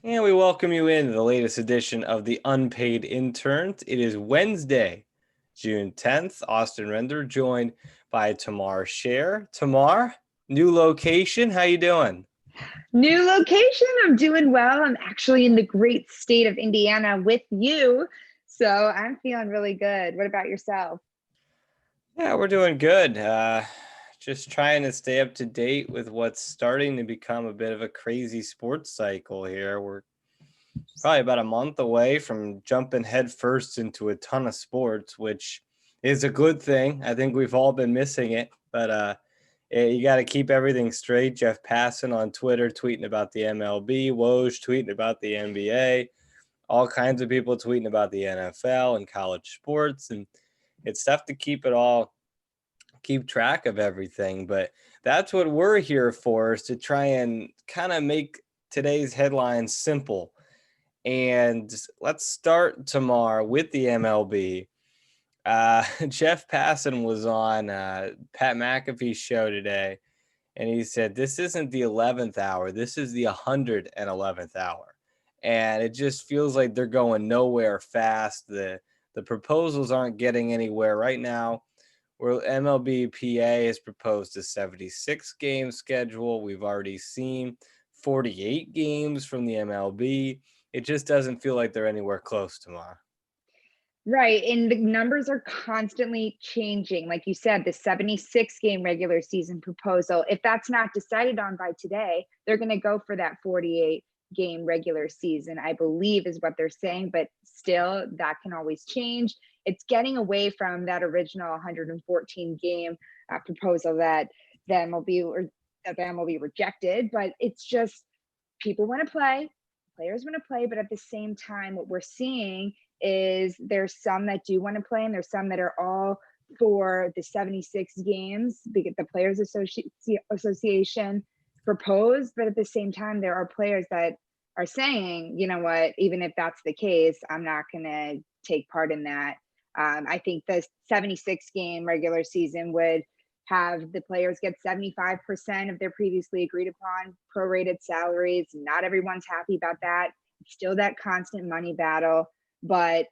And we welcome you into the latest edition of the Unpaid Interns. It is Wednesday, June 10th. Austin Render joined by Tamar Share. Tamar, new location. How you doing? New location. I'm doing well. I'm actually in the great state of Indiana with you. So I'm feeling really good. What about yourself? Yeah, we're doing good. Just trying to stay up to date with what's starting to become a bit of a crazy sports cycle here. We're probably about a month away from jumping headfirst into a ton of sports, which is a good thing. I think we've all been missing it, but you got to keep everything straight. Jeff Passan on Twitter tweeting about the MLB, Woj tweeting about the NBA, all kinds of people tweeting about the NFL and college sports, and it's tough to keep track of everything. But that's what we're here for, is to try and kind of make today's headlines simple. And let's start tomorrow with the MLB. Jeff Passan was on Pat McAfee's show today, and he said, this isn't the 11th hour. This is the 111th hour. And it just feels like they're going nowhere fast. The proposals aren't getting anywhere right now. Where MLB PA has proposed a 76 game schedule. We've already seen 48 games from the MLB. It just doesn't feel like they're anywhere close tomorrow. Right. And the numbers are constantly changing. Like you said, the 76 game regular season proposal, if that's not decided on by today, they're going to go for that 48 game regular season, I believe is what they're saying. But still, that can always change. It's getting away from that original 114 game proposal that the MLB or that the MLB rejected. But it's just people want to play, players want to play. But at the same time, what we're seeing is there's some that do want to play and there's some that are all for the 76 games because the players association proposed, but at the same time there are players that are saying, you know what, even if that's the case, I'm not going to take part in that. I think the 76 game regular season would have the players get 75% of their previously agreed upon prorated salaries. Not everyone's happy about that. It's still that constant money battle, but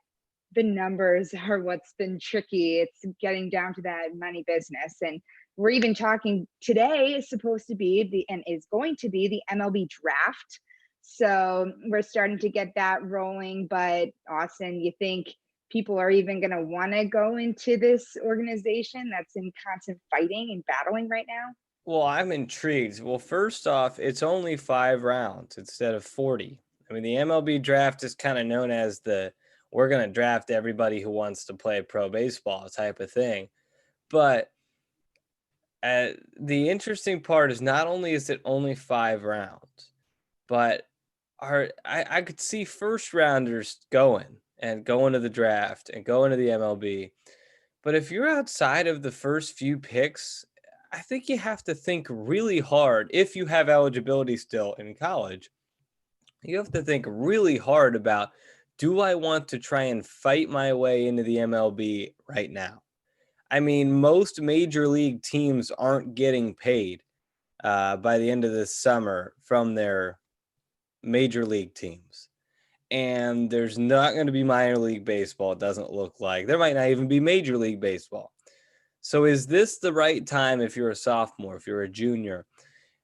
the numbers are what's been tricky. It's getting down to that money business. And we're even talking today is supposed to be and is going to be the MLB draft. So we're starting to get that rolling. But Austin, you think people are even going to want to go into this organization that's in constant fighting and battling right now? Well, I'm intrigued. Well, first off, it's only 5 rounds instead of 40. I mean, the MLB draft is kind of known as the we're going to draft everybody who wants to play pro baseball type of thing. But the interesting part is not only is it only 5 rounds, but I could see first rounders going to the draft and going to the MLB. But if you're outside of the first few picks, I think you have to think really hard. If you have eligibility still in college, you have to think really hard about, do I want to try and fight my way into the MLB right now? I mean, most major league teams aren't getting paid by the end of this summer from their major league teams. And there's not going to be minor league baseball, it doesn't look like. There might not even be major league baseball. So is this the right time, if you're a sophomore, if you're a junior,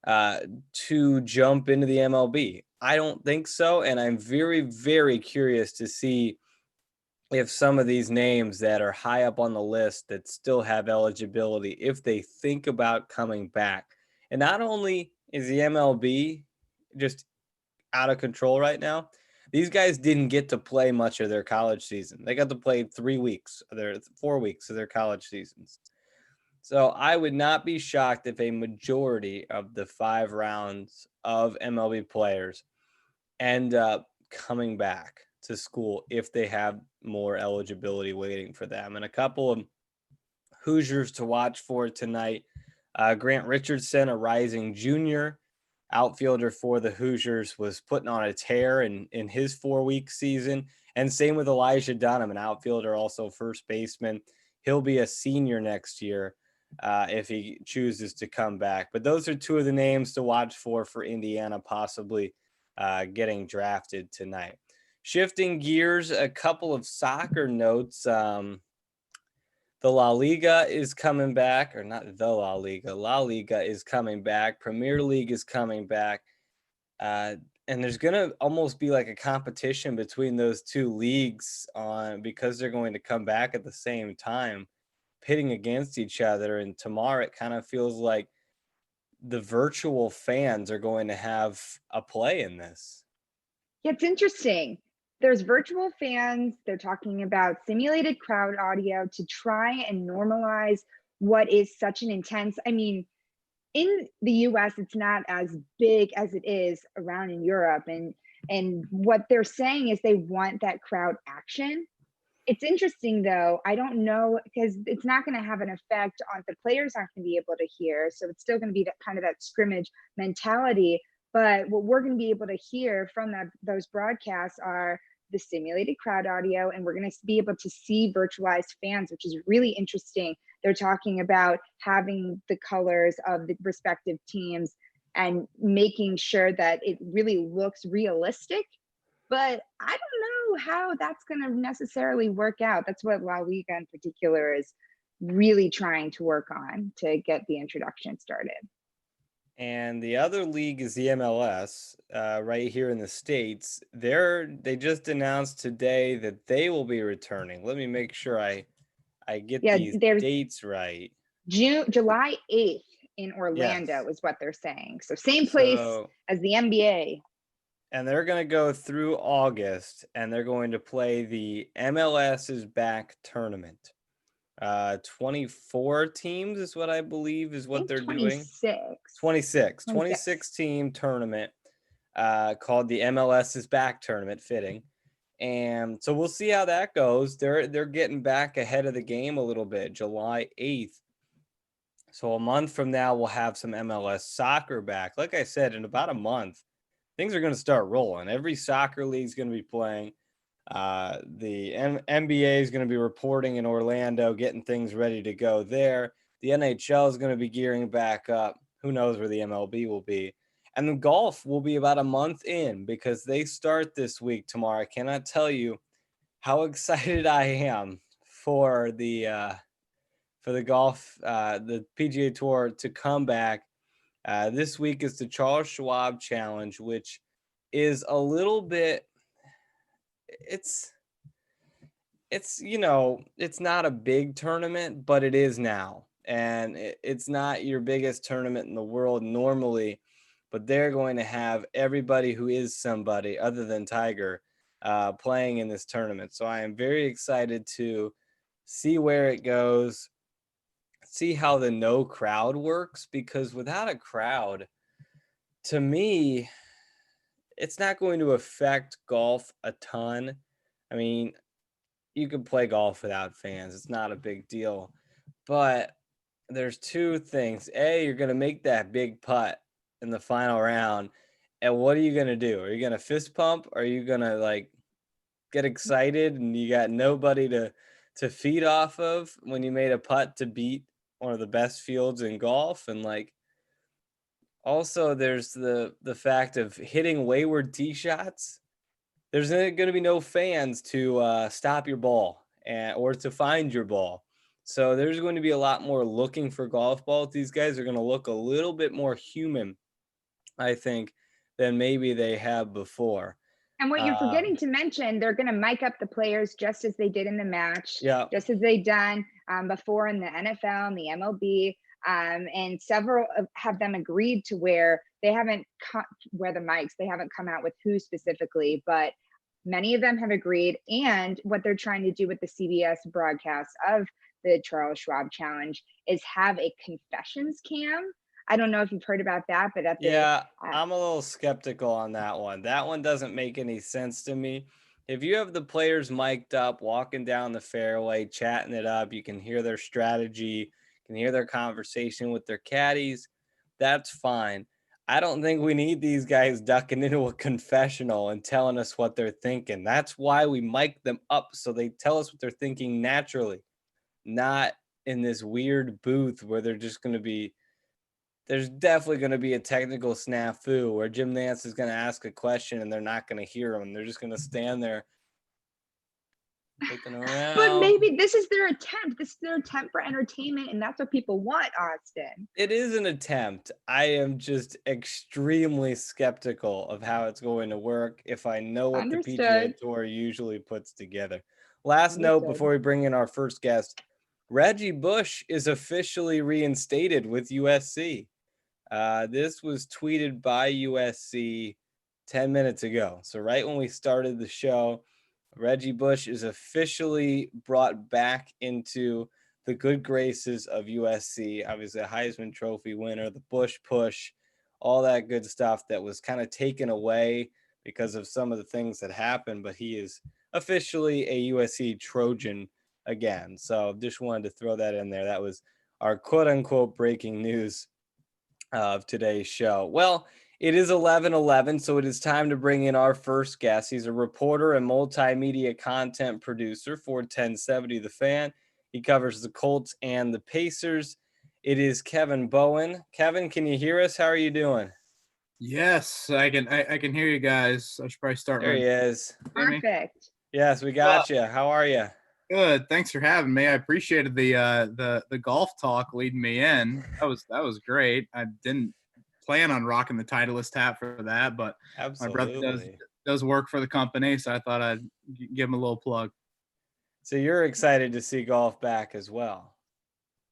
to jump into the MLB? I don't think so. And I'm very, very curious to see if some of these names that are high up on the list that still have eligibility, if they think about coming back. And not only is the MLB just out of control right now, these guys didn't get to play much of their college season. They got to play 3 weeks of their 4 weeks of their college seasons. So I would not be shocked if a majority of the 5 rounds of MLB players end up coming back to school if they have more eligibility waiting for them. And a couple of Hoosiers to watch for tonight. Grant Richardson, a rising junior outfielder for the Hoosiers, was putting on a tear in his 4 week season. And same with Elijah Dunham, an outfielder, also first baseman. He'll be a senior next year if he chooses to come back. But those are two of the names to watch for Indiana, possibly getting drafted tonight. Shifting gears, a couple of soccer notes. The La Liga is coming back, or not the La Liga. La Liga is coming back. Premier League is coming back. Uh, and there's going to almost be like a competition between those two leagues on because they're going to come back at the same time, pitting against each other. And tomorrow it kind of feels like the virtual fans are going to have a play in this. Yeah, it's interesting. There's virtual fans. They're talking about simulated crowd audio to try and normalize what is such an intense. I mean, in the US, it's not as big as it is around in Europe. And what they're saying is they want that crowd action. It's interesting though. I don't know because it's not going to have an effect on the players aren't going to be able to hear. So it's still going to be that kind of that scrimmage mentality. But what we're going to be able to hear from those broadcasts are the simulated crowd audio, and we're going to be able to see virtualized fans, which is really interesting. They're talking about having the colors of the respective teams and making sure that it really looks realistic, but I don't know how that's going to necessarily work out. That's what La Liga in particular is really trying to work on to get the introduction started. And the other league is the MLS, right here in the States. They just announced today that they will be returning. Let me make sure I get Yeah, these there's dates right. July 8th in Yes. Orlando is what they're saying. So same place So, as the NBA. and they're going to go through August, and they're going to play the MLS's back tournament. 24 teams is what I believe is I what think they're doing. 26. 26 team tournament, called the MLS's back tournament, fitting. And so we'll see how that goes. They're getting back ahead of the game a little bit. July 8th. So a month from now we'll have some MLS soccer back. Like I said, in about a month, things are going to start rolling. Every soccer league is going to be playing. The NBA is going to be reporting in Orlando, getting things ready to go there. The NHL is going to be gearing back up. Who knows where the MLB will be? And the golf will be about a month in because they start this week tomorrow. I cannot tell you how excited I am for the golf, the PGA Tour to come back. This week is the Charles Schwab Challenge, which is a little bit. It's it's not a big tournament, but it is now. And it's not your biggest tournament in the world normally, but they're going to have everybody who is somebody other than Tiger playing in this tournament. So I am very excited to see where it goes, see how the no crowd works, because without a crowd, to me, it's not going to affect golf a ton. I mean, you can play golf without fans. It's not a big deal. But there's two things. A, you're going to make that big putt in the final round. And what are you going to do? Are you going to fist pump? Or are you going to like get excited and you got nobody to feed off of when you made a putt to beat one of the best fields in golf? And like also there's the fact of hitting wayward tee shots. There's going to be no fans to stop your ball or to find your ball. So there's going to be a lot more looking for golf balls. These guys are going to look a little bit more human, I think, than maybe they have before. And what you're Uh, forgetting to mention, they're going to mic up the players just as they did in the match, yeah, just as they done before in the NFL and the MLB. And several have them agreed to where they haven't where the mics, they haven't come out with who specifically, but many of them have agreed. And what they're trying to do with the CBS broadcast of the Charles Schwab Challenge is have a confessions cam. I don't know if you've heard about that, but at the yeah, I'm a little skeptical on that one. That one doesn't make any sense to me. If you have the players mic'd up, walking down the fairway, chatting it up, you can hear their strategy, you can hear their conversation with their caddies. That's fine. I don't think we need these guys ducking into a confessional and telling us what they're thinking. That's why we mic them up so they tell us what they're thinking naturally, not in this weird booth where they're just going to be there's definitely going to be a technical snafu where Jim Nance is going to ask a question and they're not going to hear him. They're just going to stand there looking But around. maybe this is their attempt. This is their attempt for entertainment, and that's what people want, Austin. It is an attempt. I am just extremely skeptical of how it's going to work if I know what the PGA Understood. Tour usually puts together. Last note Understood. before we bring in our first guest, Reggie Bush is officially reinstated with USC. This was tweeted by USC 10 minutes ago. So, right when we started the show, Reggie Bush is officially brought back into the good graces of USC. Obviously, a Heisman Trophy winner, the Bush push, all that good stuff that was kind of taken away because of some of the things that happened. But he is officially a USC Trojan again. So, just wanted to throw that in there. That was our quote unquote breaking news of today's show. Well, it is 11:11, so it is time to bring in our first guest. He's a reporter and multimedia content producer for 1070 The Fan. He covers the Colts and the Pacers. It is Kevin Bowen. Kevin, can you hear us? How are you doing? Yes, I can. I can hear you guys. I should probably start There my. he is. Hear me? Perfect. Yes, we got you. How are you? Good. Thanks for having me. I appreciated the golf talk leading me in. That was great. I didn't plan on rocking the Titleist hat for that, but my brother Absolutely. does work for the company, so I thought I'd give him a little plug. So you're excited to see golf back as well.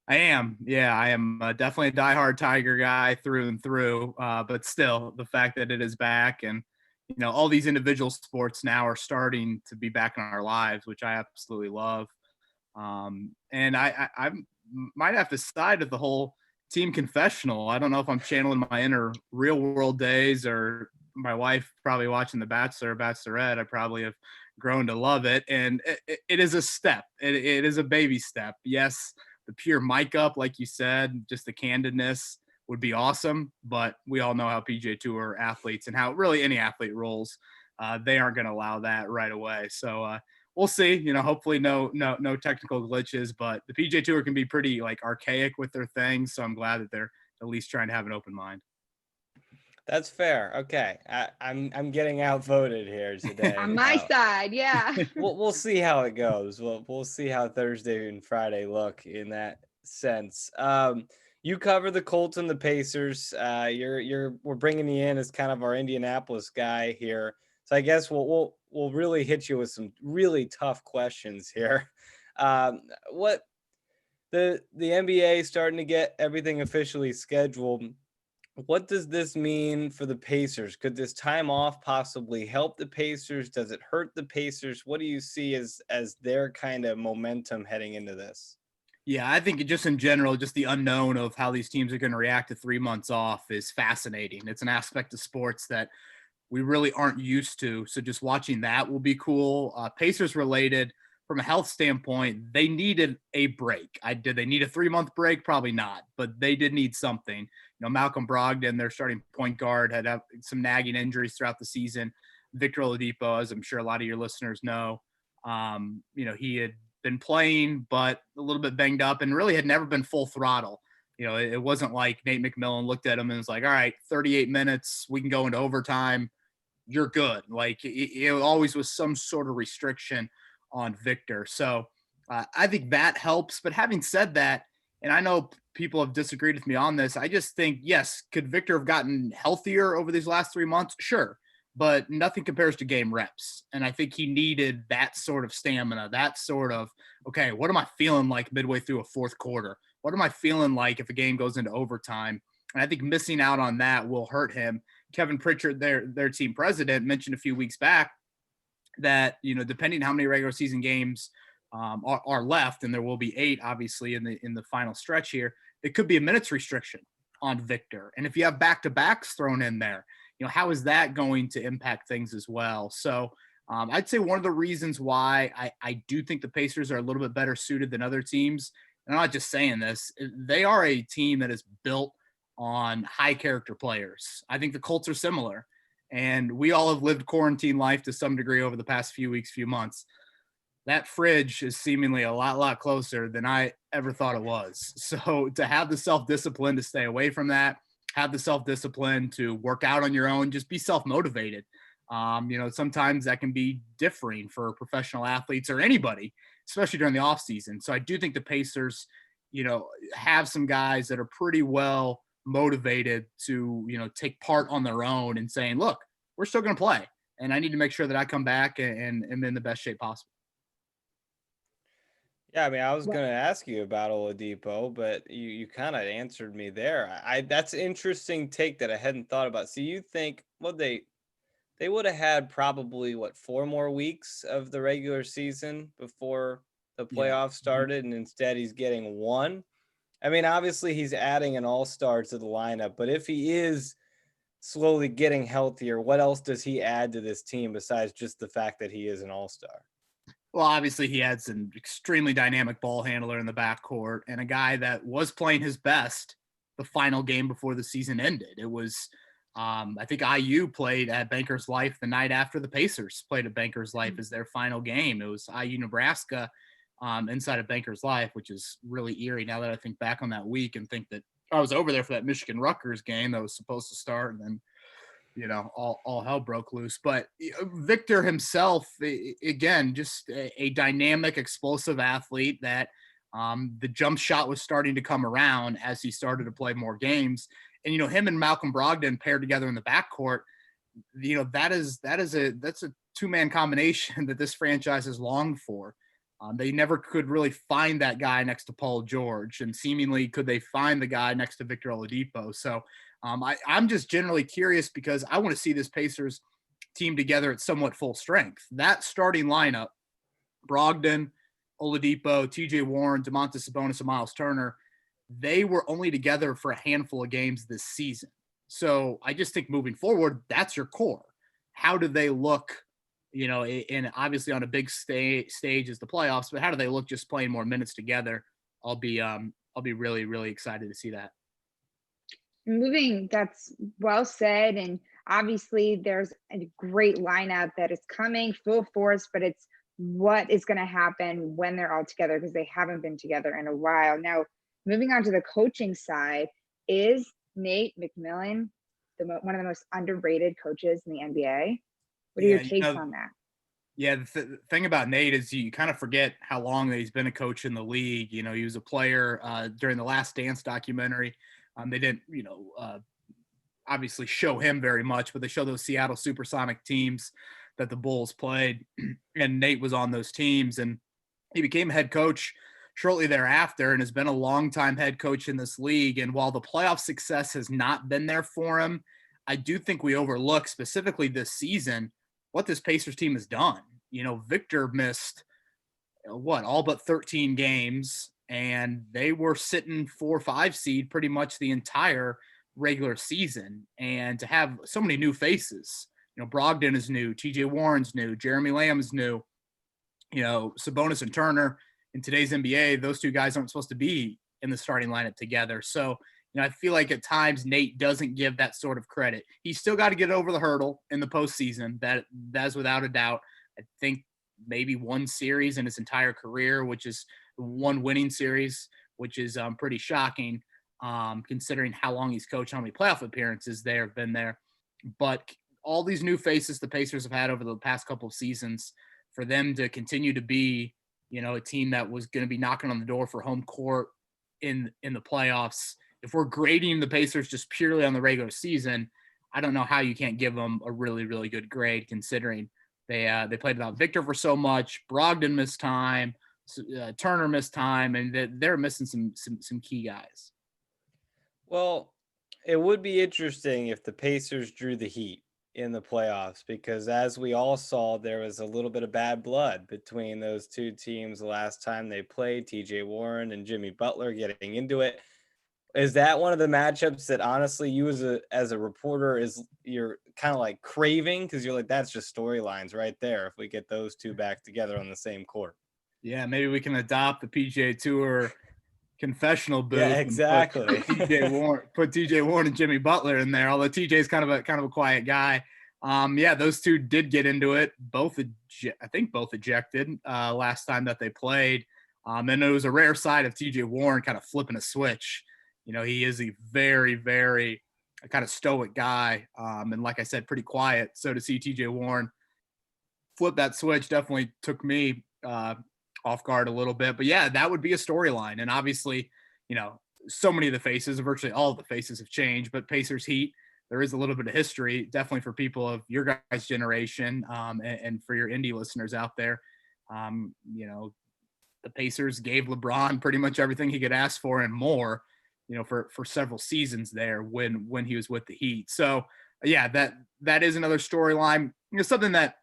I am. Yeah, I am definitely a diehard Tiger guy through and through. But still, the fact that it is back and, all these individual sports now are starting to be back in our lives, which I absolutely love. And I might have to side with the whole team confessional. I don't know if I'm channeling my inner real world days or my wife probably watching The Bachelor or Bachelorette. I probably have grown to love it. And it is a step. It is a baby step. Yes, the pure mic up, like you said, just the candidness would be awesome. But we all know how PGA Tour athletes and how really any athlete rolls. They aren't going to allow that right away. So we'll see. Hopefully no technical glitches. But the PGA Tour can be pretty like archaic with their things. So I'm glad that they're at least trying to have an open mind. That's fair. Okay, I'm getting outvoted here today. On my side, yeah. We'll see how it goes. We'll see how Thursday and Friday look in that sense. You cover the Colts and the Pacers. We're bringing you in as kind of our Indianapolis guy here. So I guess we'll really hit you with some really tough questions here. What the NBA starting to get everything officially scheduled. What does this mean for the Pacers? Could this time off possibly help the Pacers? Does it hurt the Pacers? What do you see as their kind of momentum heading into this? Yeah, I think just in general, just the unknown of how these teams are going to react to 3 months off is fascinating. It's an aspect of sports that we really aren't used to. So just watching that will be cool. Pacers related from a health standpoint, they needed a break. Did they need a 3-month break? Probably not, but they did need something. Malcolm Brogdon, their starting point guard, had some nagging injuries throughout the season. Victor Oladipo, as I'm sure a lot of your listeners know, he had been playing, but a little bit banged up and really had never been full throttle. It wasn't like Nate McMillan looked at him and was like, all right, 38 minutes, we can go into overtime. You're good. Like it always was some sort of restriction on Victor. So I think that helps. But having said that, and I know people have disagreed with me on this, I just think, yes, could Victor have gotten healthier over these last 3 months? Sure. But nothing compares to game reps. And I think he needed that sort of stamina, that sort of, okay, what am I feeling like midway through a fourth quarter? What am I feeling like if a game goes into overtime? And I think missing out on that will hurt him. Kevin Pritchard, their team president, mentioned a few weeks back that, depending how many regular season games are left, and there will be 8, obviously, in the final stretch here, it could be a minutes restriction on Victor. And if you have back-to-backs thrown in there, how is that going to impact things as well? So I'd say one of the reasons why I do think the Pacers are a little bit better suited than other teams, and I'm not just saying this, they are a team that is built on high character players. I think the Colts are similar, and we all have lived quarantine life to some degree over the past few weeks, few months. that fridge is seemingly a lot closer than I ever thought it was. So to have the self-discipline to stay away from that, have the self-discipline to work out on your own, just be self-motivated. Sometimes that can be differing for professional athletes or anybody, especially during the off season. So I do think the Pacers, have some guys that are pretty well motivated to, take part on their own and saying, look, we're still going to play. And I need to make sure that I come back and am in the best shape possible. Yeah, I mean, I was going to ask you about Oladipo, but you kind of answered me there. That's an interesting take that I hadn't thought about. So you think, well, they would have had probably 4 more weeks of the regular season before the playoffs started, and instead he's getting one. I mean, obviously he's adding an all-star to the lineup, but if he is slowly getting healthier, what else does he add to this team besides just the fact that he is an all-star? Well, obviously he adds an extremely dynamic ball handler in the backcourt and a guy that was playing his best the final game before the season ended. It was, I think IU played at Bankers Life the night after the Pacers played at Bankers Life as their final game. It was IU Nebraska inside of Bankers Life, which is really eerie now that I think back on that week and think that I was over there for that Michigan Rutgers game that was supposed to start, and then all hell broke loose. But Victor himself, again, just a dynamic, explosive athlete that the jump shot was starting to come around as he started to play more games. And, him and Malcolm Brogdon paired together in the backcourt, that's a two-man combination that this franchise has longed for. They never could really find that guy next to Paul George, and seemingly could they find the guy next to Victor Oladipo. So I'm just generally curious because I want to see this Pacers team together at somewhat full strength. That starting lineup, Brogdon, Oladipo, TJ Warren, Domantas Sabonis, and Miles Turner, they were only together for a handful of games this season. So I just think moving forward, that's your core. How do they look, and obviously on a big stage is the playoffs, but how do they look just playing more minutes together? I'll be really, really excited to see that. That's well said. And obviously there's a great lineup that is coming full force, but it's what is going to happen when they're all together, because they haven't been together in a while. Now, moving on to the coaching side, is Nate McMillan one of the most underrated coaches in the NBA? What are your takes on that? Yeah, the thing about Nate is you kind of forget how long that he's been a coach in the league. He was a player during the Last Dance documentary. They didn't, obviously show him very much, but they show those Seattle Supersonic teams that the Bulls played, and Nate was on those teams, and he became head coach shortly thereafter and has been a longtime head coach in this league. And while the playoff success has not been there for him, I do think we overlook, specifically this season, what this Pacers team has done. Victor missed all but 13 games, and they were sitting 4-5 seed pretty much the entire regular season. And to have so many new faces, Brogdon is new, TJ Warren's new, Jeremy Lamb is new, Sabonis and Turner in today's NBA, those two guys aren't supposed to be in the starting lineup together. So, I feel like at times Nate doesn't give that sort of credit. He's still got to get over the hurdle in the postseason. That's without a doubt. I think maybe one series in his entire career, which is one winning series, which is pretty shocking considering how long he's coached, how many playoff appearances there have been there. But all these new faces the Pacers have had over the past couple of seasons, for them to continue to be, a team that was going to be knocking on the door for home court in the playoffs. If we're grading the Pacers just purely on the regular season, I don't know how you can't give them a really, really good grade, considering they played without Victor for so much. Brogdon missed time, Turner missed time, and they're missing some key guys. Well, it would be interesting if the Pacers drew the Heat in the playoffs, because as we all saw, there was a little bit of bad blood between those two teams the last time they played. TJ Warren and Jimmy Butler getting into it. Is that one of the matchups that honestly you as a reporter you're kind of like craving, because you're like, that's just storylines right there if we get those two back together on the same court? Yeah, maybe we can adopt the PGA Tour confessional booth. Yeah, exactly. Put TJ Warren and Jimmy Butler in there. Although TJ is kind of a quiet guy. Yeah, those two did get into it. I think both ejected last time that they played. And it was a rare sight of TJ Warren kind of flipping a switch. He is a very, very kind of stoic guy. And like I said, pretty quiet. So to see TJ Warren flip that switch definitely took me off guard a little bit. But yeah, that would be a storyline. And obviously, so many of the faces, virtually all of the faces have changed, but Pacers Heat, there is a little bit of history, definitely for people of your guys' generation, and for your indie listeners out there. The Pacers gave LeBron pretty much everything he could ask for and more, for several seasons there when he was with the Heat. So yeah, that is another storyline. Something that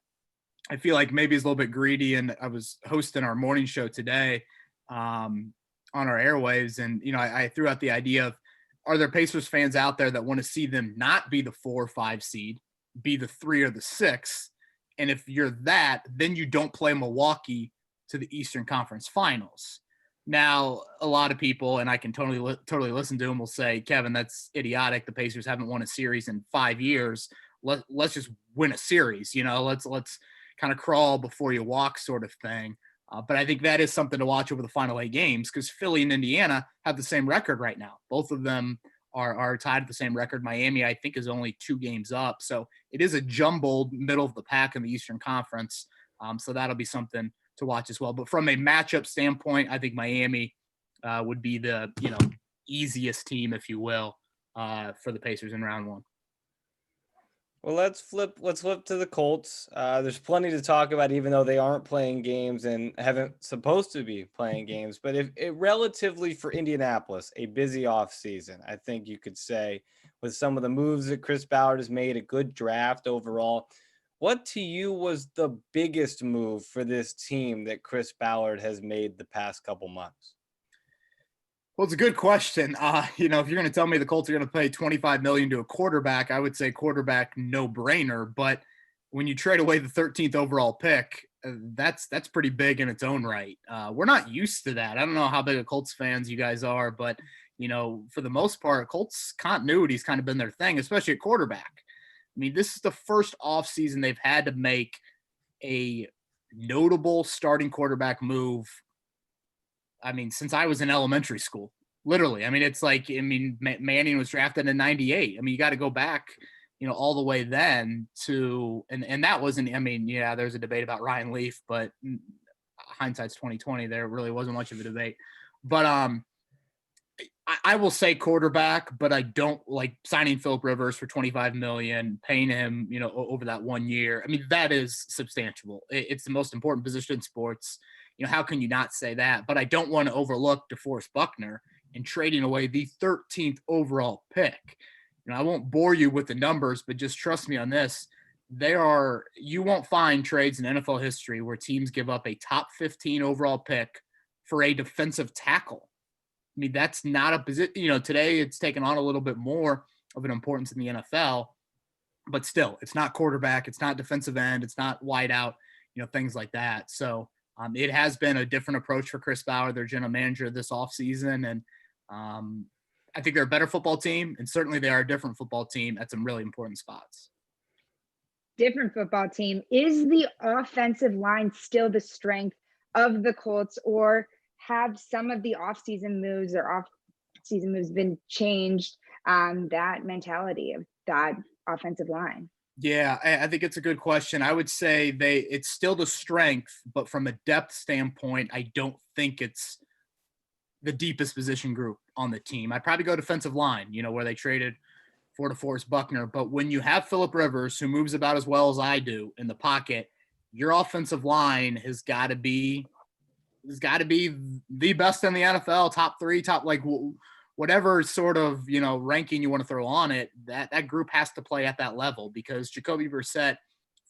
I feel like maybe is a little bit greedy. And I was hosting our morning show today on our airwaves, and I threw out the idea of, are there Pacers fans out there that want to see them not be the 4 or 5 seed, be the 3 or the 6? And if you're that, then you don't play Milwaukee to the Eastern Conference Finals. Now, a lot of people, and I can totally listen to them, will say, Kevin, that's idiotic. The Pacers haven't won a series in 5 years. Let's just win a series. Let's kind of crawl before you walk, sort of thing. But I think that is something to watch over the final 8 games, because Philly and Indiana have the same record right now. Both of them are tied at the same record. Miami, I think, is only 2 games up. So it is a jumbled middle of the pack in the Eastern Conference. So that'll be something to watch as well. But from a matchup standpoint, I think Miami would be the easiest team, if you will, for the Pacers in round 1. Well, let's flip to the Colts. There's plenty to talk about, even though they aren't playing games and haven't supposed to be playing games. But if it relatively for Indianapolis, a busy offseason, I think you could say, with some of the moves that Chris Ballard has made, a good draft overall. What to you was the biggest move for this team that Chris Ballard has made the past couple months? Well, it's a good question. If you're going to tell me the Colts are going to pay $25 million to a quarterback, I would say quarterback no brainer. But when you trade away the 13th overall pick, that's pretty big in its own right. We're not used to that. I don't know how big of Colts fans you guys are, but for the most part, Colts continuity's kind of been their thing, especially at quarterback. I mean, this is the first offseason they've had to make a notable starting quarterback move, since I was in elementary school, literally. It's like, Manning was drafted in 98. You got to go back, all the way then to, and that wasn't, there's a debate about Ryan Leaf, but hindsight's 2020. There really wasn't much of a debate. But I will say quarterback, but I don't like signing Phillip Rivers for $25 million, paying him, over that 1 year. That is substantial. It's the most important position in sports. How can you not say that? But I don't want to overlook DeForest Buckner and trading away the 13th overall pick. I won't bore you with the numbers, but just trust me on this. You won't find trades in NFL history where teams give up a top 15 overall pick for a defensive tackle. That's not a position, today it's taken on a little bit more of an importance in the NFL, but still, it's not quarterback, it's not defensive end, it's not wide out, things like that. So it has been a different approach for Chris Ballard, their general manager, this offseason. And I think they're a better football team, and certainly they are a different football team at some really important spots. Different football team. Is the offensive line still the strength of the Colts, or have some of the off-season moves been changed? That mentality of that offensive line. Yeah, I think it's a good question. I would say it's still the strength, but from a depth standpoint, I don't think it's the deepest position group on the team. I'd probably go defensive line, where they traded for DeForest Buckner. But when you have Phillip Rivers, who moves about as well as I do in the pocket, your offensive line has got to be the best in the NFL, top 3, whatever sort of, ranking you want to throw on it, that group has to play at that level, because Jacoby Brissett,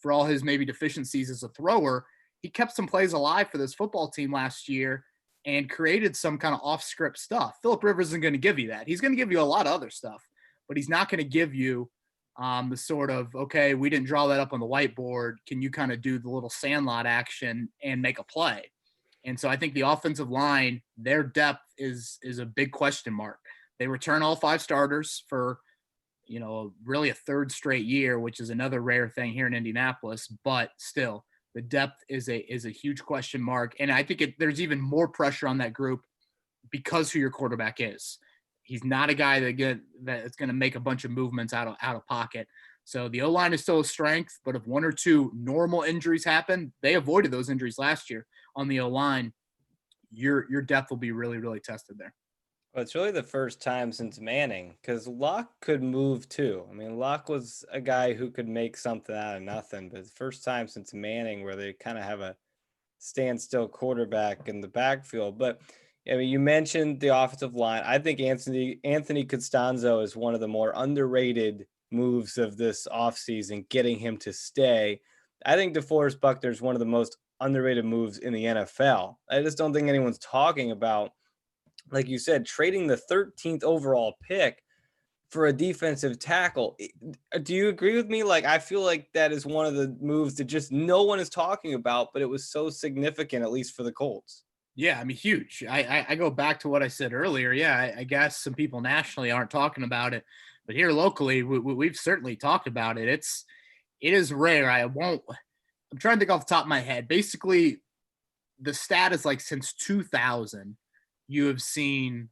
for all his maybe deficiencies as a thrower, he kept some plays alive for this football team last year and created some kind of off-script stuff. Phillip Rivers isn't going to give you that. He's going to give you a lot of other stuff, but he's not going to give you the sort of, okay, we didn't draw that up on the whiteboard. Can you kind of do the little sandlot action and make a play? And so I think the offensive line, their depth is a big question mark. They return all 5 starters for really a third straight year, which is another rare thing here in Indianapolis. But still, the depth is a huge question mark, and I think there's even more pressure on that group because who your quarterback is. He's not a guy that's going to make a bunch of movements out of pocket. So the O-line is still a strength, but if one or two normal injuries happen, they avoided those injuries last year on the O-line. Your depth will be really, really tested there. Well, it's really the first time since Manning, because Luck could move too. I mean, Luck was a guy who could make something out of nothing, but it's the first time since Manning where they kind of have a standstill quarterback in the backfield. But I mean, you mentioned the offensive line. I think Anthony Costanzo is one of the more underrated moves of this offseason, getting him to stay. I think DeForest Buckner is one of the most underrated moves in the NFL. I just don't think anyone's talking about, like you said, trading the 13th overall pick for a defensive tackle. Do you agree with me? Like, I feel like that is one of the moves that just no one is talking about, but it was so significant, at least for the Colts. Yeah, I mean, huge. I go back to what I said earlier. Yeah, I guess some people nationally aren't talking about it, but here locally, we've certainly talked about it. It is rare. I'm trying to think off the top of my head. Basically, the stat is like since 2000, you have seen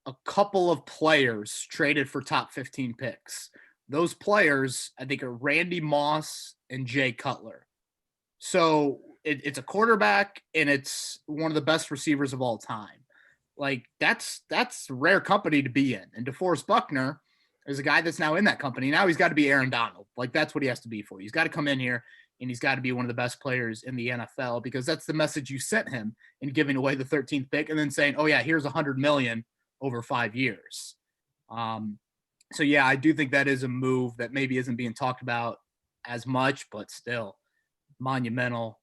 a couple of players traded for top 15 picks. Those players, I think, are Randy Moss and Jay Cutler. So it's a quarterback and it's one of the best receivers of all time. Like that's rare company to be in. And DeForest Buckner is a guy that's now in that company. Now he's got to be Aaron Donald. Like that's what he has to be for. He's got to come in here and he's got to be one of the best players in the NFL because that's the message you sent him in giving away the 13th pick and then saying, oh yeah, here's $100 million over 5 years. So yeah, I do think that is a move that maybe isn't being talked about as much, but still monumental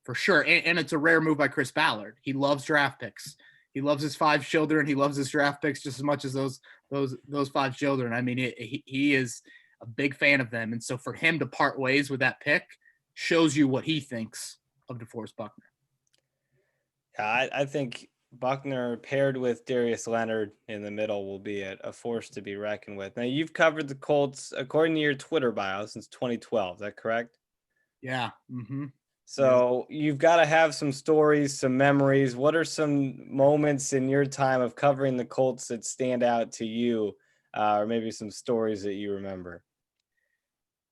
for sure. And it's a rare move by Chris Ballard. He loves draft picks. He loves his 5 children. He loves his draft picks just as much as those 5 children. I mean, he is a big fan of them. And so for him to part ways with that pick shows you what he thinks of DeForest Buckner. Yeah, I think Buckner paired with Darius Leonard in the middle will be a force to be reckoned with. Now, you've covered the Colts, according to your Twitter bio, since 2012. Is that correct? Yeah. Mm-hmm. So you've got to have some stories, some memories. What are some moments in your time of covering the Colts that stand out to you, or maybe some stories that you remember?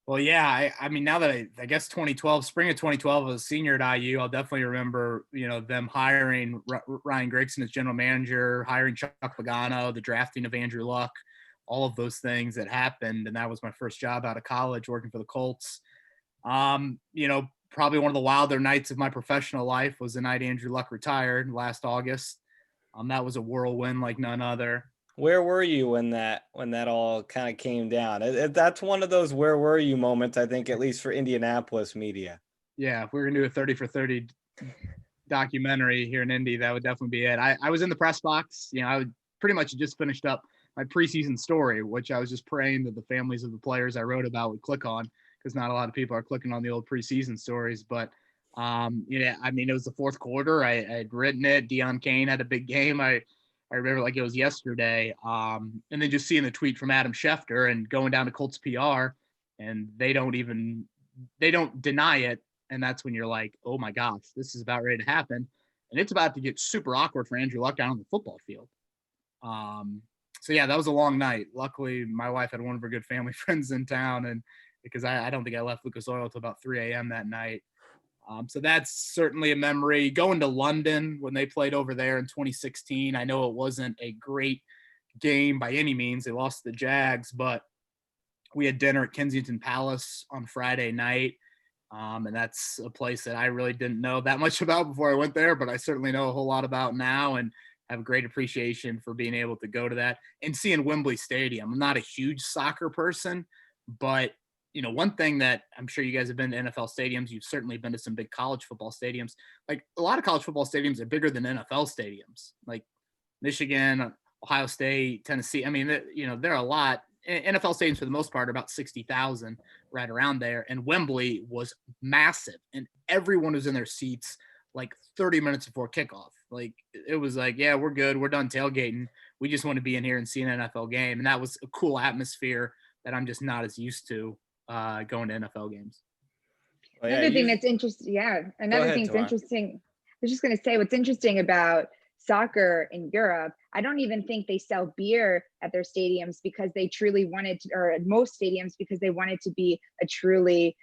Well, yeah, I mean, now that I guess 2012, spring of 2012, I was a senior at IU. I'll definitely remember, them hiring Ryan Grigson as general manager, hiring Chuck Pagano, the drafting of Andrew Luck, all of those things that happened. And that was my first job out of college working for the Colts. Probably one of the wilder nights of my professional life was the night Andrew Luck retired last August. That was a whirlwind like none other. Where were you when that all kind of came down? That's one of those where were you moments, I think, at least for Indianapolis media. Yeah, if we're going to do a 30 for 30 documentary here in Indy, that would definitely be it. I was in the press box. I would pretty much just finished up my preseason story, which I was just praying that the families of the players I wrote about would click on because not a lot of people are clicking on the old preseason stories. But, I mean, it was the fourth quarter. I had written it. Deion Kane had a big game. I remember like it was yesterday. And then just seeing the tweet from Adam Schefter and going down to Colts PR and they don't deny it. And that's when you're like, oh my gosh, this is about ready to happen. And it's about to get super awkward for Andrew Luck down on the football field. So yeah, that was a long night. Luckily my wife had one of her good family friends in town and because I don't think I left Lucas Oil till about 3 a.m. that night. So that's certainly a memory. Going to London when they played over there in 2016, I know it wasn't a great game by any means. They lost the Jags, but we had dinner at Kensington Palace on Friday night. And that's a place that I really didn't know that much about before I went there, but I certainly know a whole lot about now and have a great appreciation for being able to go to that and seeing Wembley Stadium. I'm not a huge soccer person, but one thing that I'm sure you guys have been to NFL stadiums, you've certainly been to some big college football stadiums. Like a lot of college football stadiums are bigger than NFL stadiums, like Michigan, Ohio State, Tennessee. I mean, there are a lot. NFL stadiums for the most part are about 60,000 right around there. And Wembley was massive and everyone was in their seats like 30 minutes before kickoff. Like it was like, yeah, we're good. We're done tailgating. we just want to be in here and see an NFL game. And that was a cool atmosphere that I'm just not as used to going to NFL games. Well, Another thing that's interesting, another thing's Tamara. interesting. I was just going to say what's interesting about soccer in Europe. I don't even think they sell beer at their stadiums because they truly wanted to, or at most stadiums because they wanted to be a truly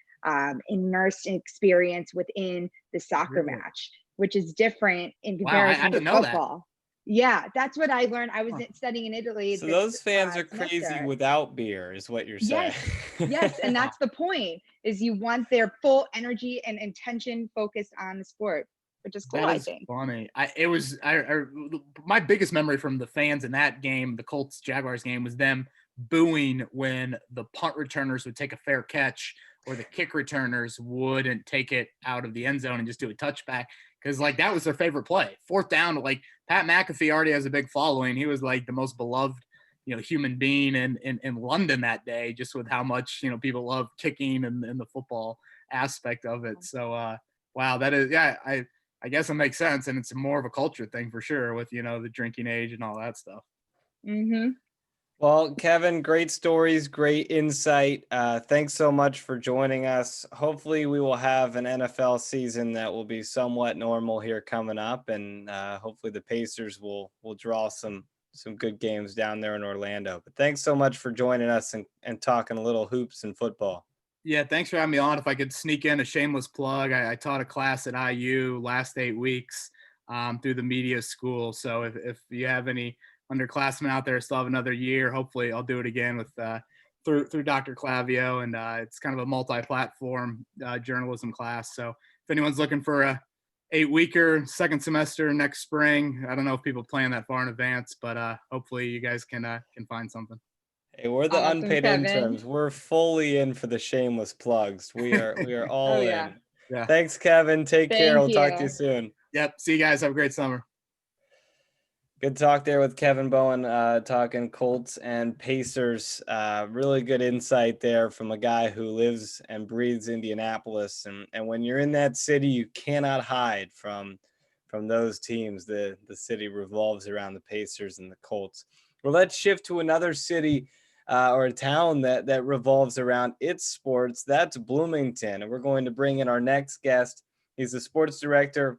immersed experience within the soccer match, which is different in comparison to football. Yeah, that's what I learned. I was studying in Italy. So those fans are crazy without beer, is what you're saying. Yes, and that's the point. Is you want their full energy and intention focused on the sport, which is cool. I think. Funny. My biggest memory from the fans in that game, the Colts Jaguars game, was them booing when the punt returners would take a fair catch or the kick returners wouldn't take it out of the end zone and just do a touchback. Because like that was their favorite play. 4th down, like Pat McAfee already has a big following. He was like the most beloved, human being in London that day, just with how much, people love kicking and the football aspect of it. So wow, that is, I guess it makes sense. And it's more of a culture thing for sure with, the drinking age and all that stuff. Mm-hmm. Well, Kevin, great stories, great insight. Thanks so much for joining us. Hopefully we will have an NFL season that will be somewhat normal here coming up. And hopefully the Pacers will draw some good games down there in Orlando. But thanks so much for joining us and talking a little hoops and football. Yeah, thanks for having me on. If I could sneak in a shameless plug, I taught a class at IU last 8 weeks through the media school. So if you have any underclassmen out there still have another year, hopefully I'll do it again with through Dr. Clavio, and it's kind of a multi-platform journalism class. So if anyone's looking for a 8-weeker second semester next spring, I don't know if people plan that far in advance, but hopefully you guys can find something. Hey, we're the unpaid interns. We're fully in for the shameless plugs. We are all in. Yeah. Thanks, Kevin. Take care. We'll talk to you soon. Yep. See you guys. Have a great summer. Good talk there with Kevin Bowen, talking Colts and Pacers. Really good insight there from a guy who lives and breathes Indianapolis. And when you're in that city, you cannot hide from those teams. The city revolves around the Pacers and the Colts. Well, let's shift to another city or a town that revolves around its sports. That's Bloomington. And we're going to bring in our next guest. He's the sports director,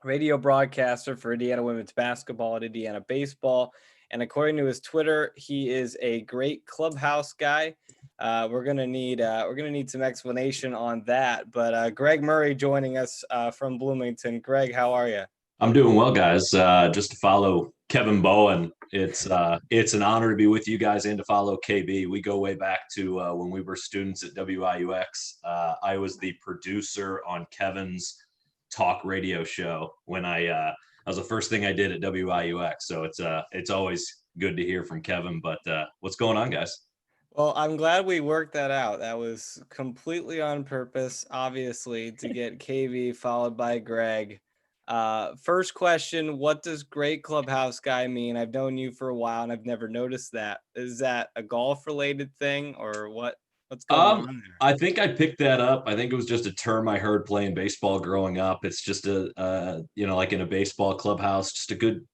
radio broadcaster for Indiana women's basketball and Indiana baseball. And according to his Twitter, he is a great clubhouse guy. We're gonna need some explanation on that. But Greg Murray joining us from Bloomington. Greg, how are you? I'm doing well, guys. Just to follow Kevin Bowen, it's an honor to be with you guys and to follow KB. We go way back to when we were students at WIUX. I was the producer on Kevin's talk radio show when that was the first thing I did at WIUX. So it's always good to hear from Kevin. But what's going on, guys? Well, I'm glad we worked that out. That was completely on purpose, obviously, to get KB followed by Greg. First question, what does great clubhouse guy mean? I've known you for a while and I've never noticed that. Is that a golf related thing or what's going on there? I think I picked that up. I think it was just a term I heard playing baseball growing up. It's just like in a baseball clubhouse, just a good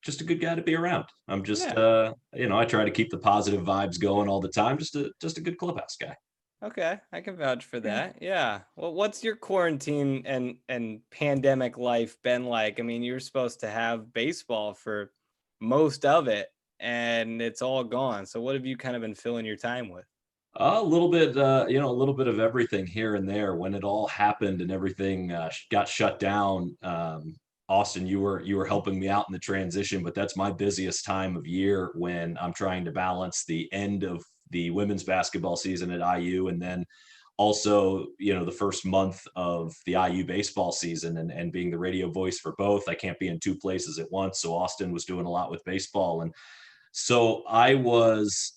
guy to be around. I'm just, I try to keep the positive vibes going all the time. Just a good clubhouse guy. Okay, I can vouch for that. Yeah. Well, what's your quarantine and pandemic life been like? I mean, you're supposed to have baseball for most of it, and it's all gone. So, what have you kind of been filling your time with? A little bit, a little bit of everything here and there. When it all happened and everything got shut down, Austin, you were helping me out in the transition, but that's my busiest time of year when I'm trying to balance the end of the women's basketball season at IU and then also, the first month of the IU baseball season and being the radio voice for both. I can't be in two places at once. So Austin was doing a lot with baseball. And so I was,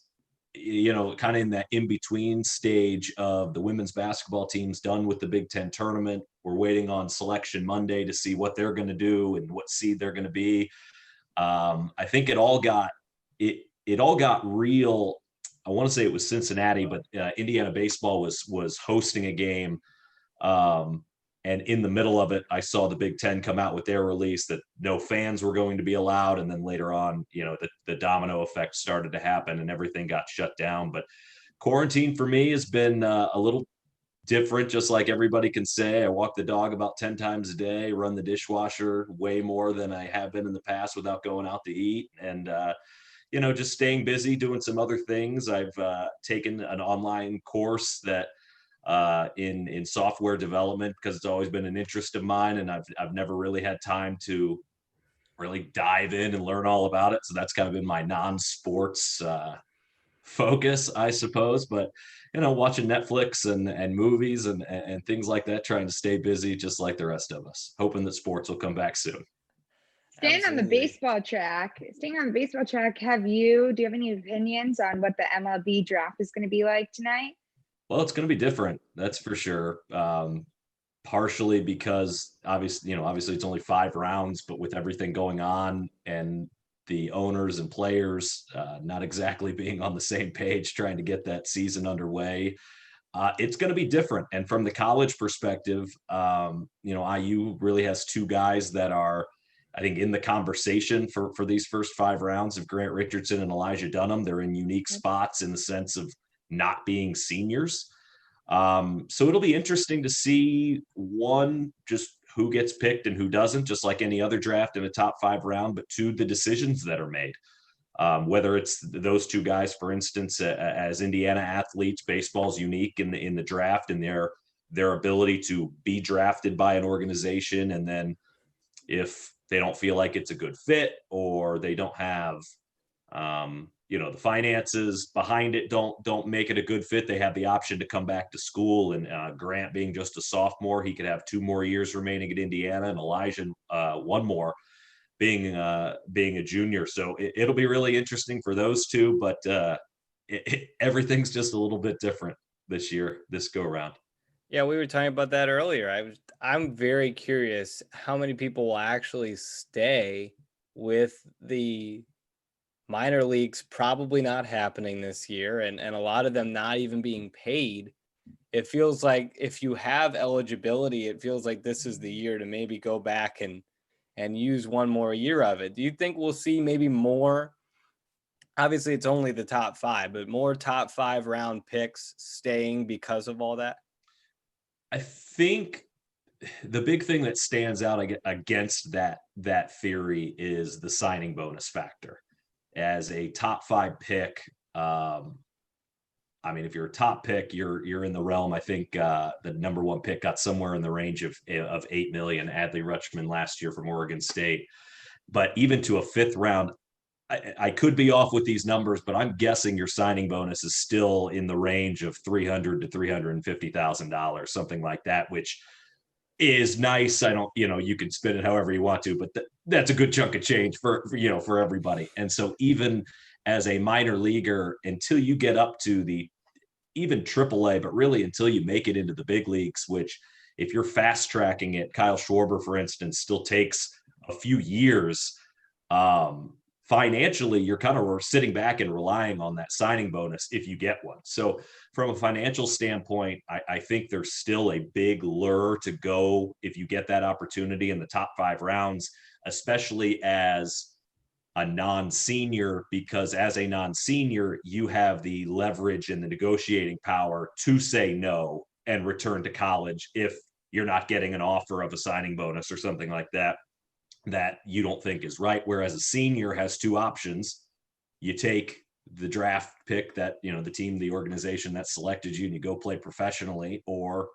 kind of in that in-between stage of the women's basketball team's done with the Big Ten tournament. We're waiting on Selection Monday to see what they're going to do and what seed they're going to be. I think it all got real. I want to say it was Cincinnati, but Indiana baseball was hosting a game And in the middle of it, I saw the Big Ten come out with their release that no fans were going to be allowed. And then later on, the domino effect started to happen and everything got shut down. But quarantine for me has been a little different, just like everybody can say. I walk the dog about 10 times a day, run the dishwasher way more than I have been in the past without going out to eat. And, just staying busy, doing some other things. I've taken an online course that in software development because it's always been an interest of mine, and I've never really had time to really dive in and learn all about it. So that's kind of been my non-sports focus, I suppose. But watching Netflix and movies and things like that, trying to stay busy just like the rest of us, hoping that sports will come back soon. Staying on the baseball track, do you have any opinions on what the MLB draft is going to be like tonight? Well, it's going to be different, that's for sure. Partially because obviously it's only 5 rounds, but with everything going on and the owners and players not exactly being on the same page trying to get that season underway, it's going to be different. And from the college perspective, IU really has 2 guys that are, I think, in the conversation for these first 5 rounds of Grant Richardson and Elijah Dunham. They're in unique spots in the sense of not being seniors. So it'll be interesting to see, one, just who gets picked and who doesn't, just like any other draft in a top 5 round, but 2, the decisions that are made. Whether it's those 2 guys, for instance, as Indiana athletes, baseball's unique in the draft and their ability to be drafted by an organization. And then if they don't feel like it's a good fit, or they don't have, the finances behind it don't make it a good fit, they have the option to come back to school. And Grant, being just a sophomore, he could have 2 more years remaining at Indiana, and Elijah 1 more being a junior. So it'll be really interesting for those 2, but everything's just a little bit different this go around. Yeah, we were talking about that earlier. I'm very curious how many people will actually stay with the minor leagues probably not happening this year, and a lot of them not even being paid. It feels like if you have eligibility, it feels like this is the year to maybe go back and use 1 more year of it. Do you think we'll see maybe more? Obviously, it's only the top 5, but more top 5 round picks staying because of all that? I think the big thing that stands out against that theory is the signing bonus factor. As a top 5 pick, if you're a top pick, you're in the realm. I think the number 1 pick got somewhere in the range of $8 million. Adley Rutschman last year from Oregon State. But even to a 5th round, I could be off with these numbers, but I'm guessing your signing bonus is still in the range of $300,000 to $350,000, something like that, which is nice. I don't, you can spend it however you want to, but that's a good chunk of change for everybody. And so even as a minor leaguer, until you get up to the even AAA, but really until you make it into the big leagues, which if you're fast tracking it, Kyle Schwarber, for instance, still takes a few years. Financially, you're kind of sitting back and relying on that signing bonus if you get one. So from a financial standpoint, I think there's still a big lure to go if you get that opportunity in the top 5 rounds, especially as a non-senior, because as a non-senior, you have the leverage and the negotiating power to say no and return to college if you're not getting an offer of a signing bonus or something like that you don't think is right. Whereas a senior has 2 options. You take the draft pick that, the team, the organization that selected you, and you go play professionally, or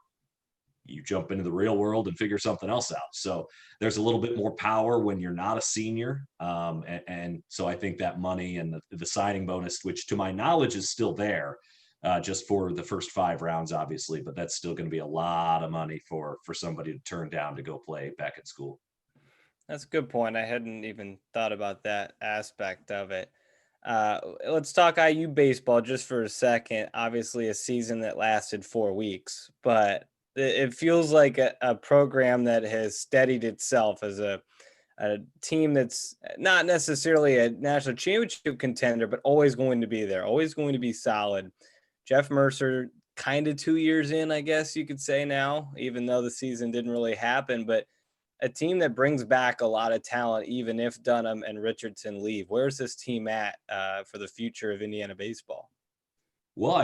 you jump into the real world and figure something else out. So there's a little bit more power when you're not a senior. And so I think that money and the signing bonus, which to my knowledge is still there, just for the first 5 rounds, obviously, but that's still going to be a lot of money for somebody to turn down to go play back at school. That's a good point. I hadn't even thought about that aspect of it. Let's talk IU baseball just for a second. Obviously, a season that lasted 4 weeks, but it feels like a program that has steadied itself as a team that's not necessarily a national championship contender, but always going to be there, always going to be solid. Jeff Mercer kind of 2 years in, I guess you could say now, even though the season didn't really happen, but a team that brings back a lot of talent, even if Dunham and Richardson leave. Where's this team at for the future of Indiana baseball? Well,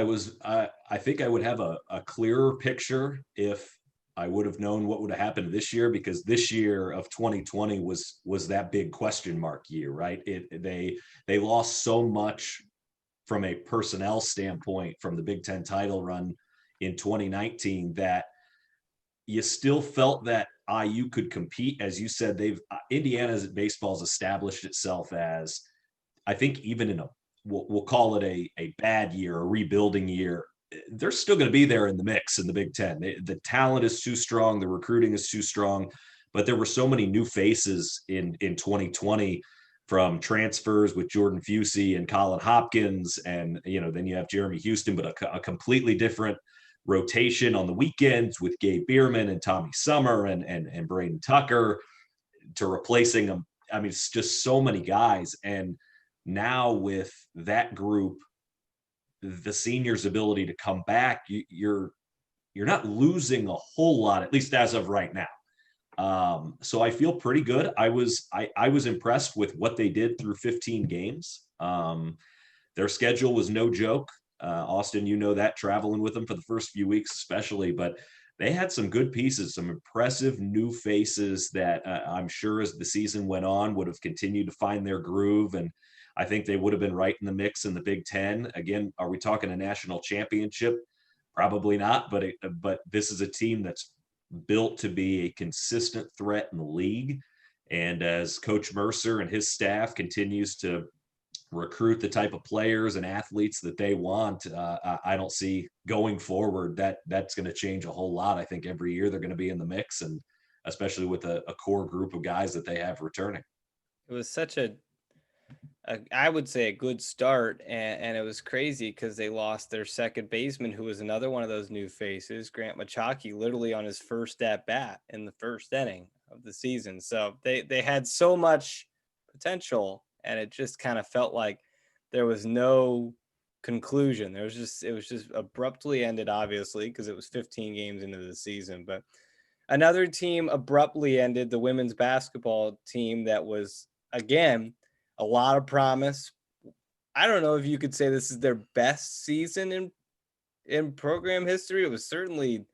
I think I would have a clearer picture if I would have known what would have happened this year, because this year of 2020 was that big question mark year, right? They lost so much from a personnel standpoint from the Big Ten title run in 2019 that you still felt that IU could compete. As you said, Indiana's baseball's established itself as, I think, even in we'll call it a bad year, a rebuilding year, they're still going to be there in the mix in the Big Ten. The talent is too strong, the recruiting is too strong, but there were so many new faces in 2020 from transfers with Jordan Fusey and Colin Hopkins, and then you have Jeremy Houston, but a completely different rotation on the weekends with Gabe Bierman and Tommy Summer and Braden Tucker to replacing them. I mean, it's just so many guys. And now with that group, the seniors' ability to come back, you're not losing a whole lot, at least as of right now. So I feel pretty good. I was impressed with what they did through 15 games. Their schedule was no joke. Austin, that, traveling with them for the first few weeks especially, but they had some good pieces, some impressive new faces that I'm sure as the season went on would have continued to find their groove. And I think they would have been right in the mix in the Big Ten. Again, are we talking a national championship? Probably not, but this is a team that's built to be a consistent threat in the league. And as Coach Mercer and his staff continues to recruit the type of players and athletes that they want, I don't see going forward that's going to change a whole lot. I think every year they're going to be in the mix, and especially with a core group of guys that they have returning. It was such I would say a good start, and it was crazy because they lost their second baseman, who was another one of those new faces, Grant Machaki, literally on his first at bat in the first inning of the season. So they had so much potential, and it just kind of felt like there was no conclusion. It was just abruptly ended, obviously, because it was 15 games into the season. But another team abruptly ended, the women's basketball team that was, again, a lot of promise. I don't know if you could say this is their best season in program history. It was certainly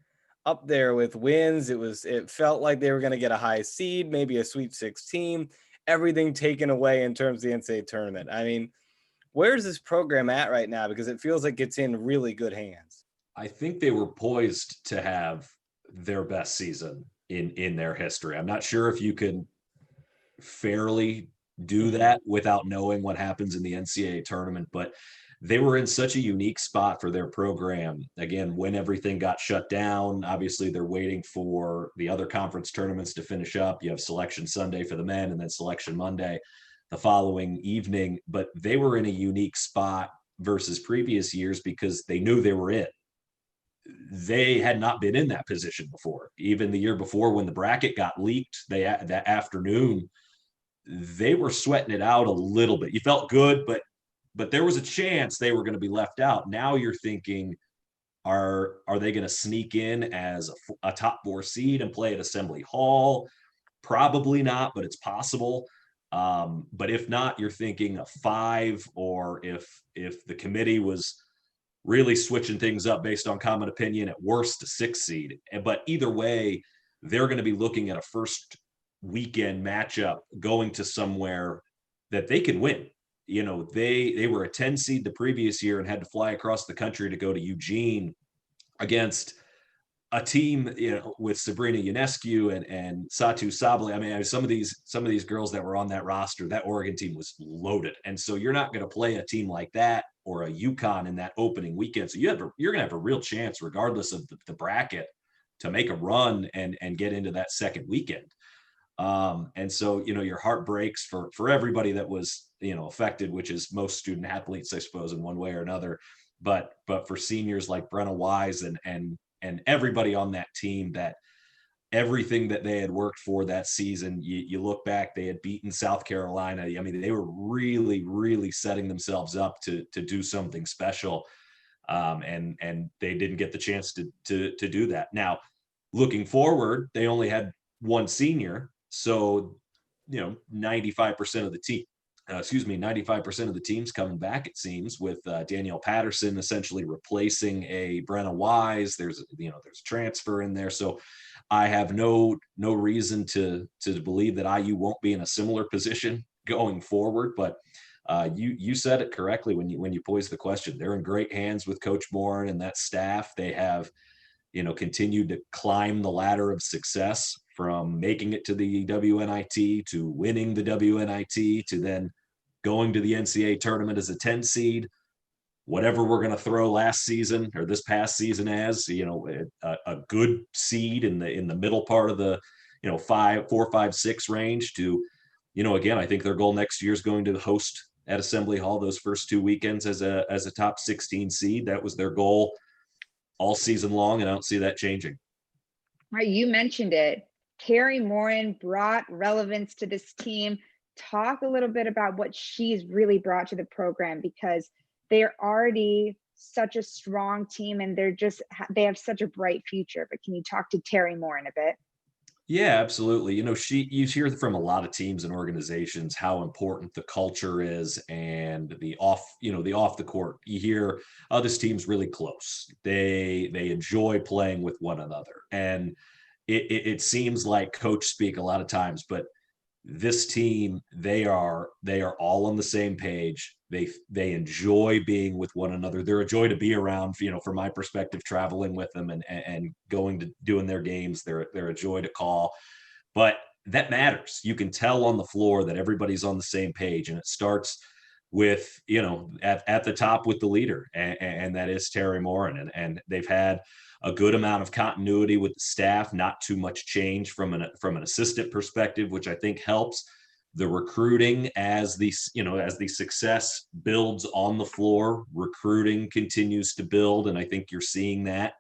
up there with wins. It felt like they were going to get a high seed, maybe a Sweet 16, everything taken away in terms of the NCAA tournament. I mean, where's this program at right now? Because it feels like it's in really good hands. I think they were poised to have their best season in their history. I'm not sure if you can fairly do that without knowing what happens in the NCAA tournament, but they were in such a unique spot for their program. Again, when everything got shut down, obviously they're waiting for the other conference tournaments to finish up. You have Selection Sunday for the men and then Selection Monday the following evening, but they were in a unique spot versus previous years because they knew they were in. They had not been in that position before. Even the year before, when the bracket got leaked that afternoon, they were sweating it out a little bit. You felt good, but there was a chance they were going to be left out. Now you're thinking, are they going to sneak in as a top 4 seed and play at Assembly Hall? Probably not, but it's possible. But if not, you're thinking a 5, or if the committee was really switching things up based on common opinion, at worst a 6 seed. But either way, they're going to be looking at a first weekend matchup going to somewhere that they can win. They were a 10 seed the previous year and had to fly across the country to go to Eugene against a team, with Sabrina Ionescu and Satu Sabali. I mean, some of these girls that were on that roster, that Oregon team was loaded. And so you're not going to play a team like that or a UConn in that opening weekend. So you're going to have a real chance, regardless of the bracket, to make a run and get into that second weekend. And so, your heart breaks for everybody that was, affected, which is most student athletes, I suppose, in one way or another. But for seniors like Brenna Wise and everybody on that team, that everything that they had worked for that season, you look back, they had beaten South Carolina. I mean, they were really, really setting themselves up to do something special. and they didn't get the chance to do that. Now, looking forward, they only had one senior, so 95% of the team. 95% of the teams coming back, it seems, with Danielle Patterson essentially replacing a Brenna Wise. There's there's transfer in there. So I have no reason to believe that IU won't be in a similar position going forward. But you said it correctly when you posed the question. They're in great hands with Coach Morin and that staff. They have continued to climb the ladder of success, from making it to the WNIT to winning the WNIT to then going to the NCAA tournament as a 10 seed. Whatever we're going to throw last season or this past season as, a good seed in the middle part of the 4, 5, 6 range to, again, I think their goal next year is going to host at Assembly Hall those first 2 weekends as a top 16 seed. That was their goal all season long, and I don't see that changing. Right, you mentioned it. Carrie Morin brought relevance to this team. Talk a little bit about what she's really brought to the program, because they're already such a strong team and they have such a bright future. But can you talk to Terry Morin a bit? Yeah, absolutely. You hear from a lot of teams and organizations how important the culture is and the off the court. You hear, oh, this team's really close. They enjoy playing with one another. And it seems like coach speak a lot of times, but this team, they are all on the same page. They enjoy being with one another. They're a joy to be around, from my perspective, traveling with them and going to doing their games. They're a joy to call, but that matters. You can tell on the floor that everybody's on the same page, and it starts with, at the top with the leader, and that is Terry Morin. And they've had a good amount of continuity with the staff, not too much change from an assistant perspective, which I think helps. The recruiting, as the success builds on the floor, recruiting continues to build, and I think you're seeing that.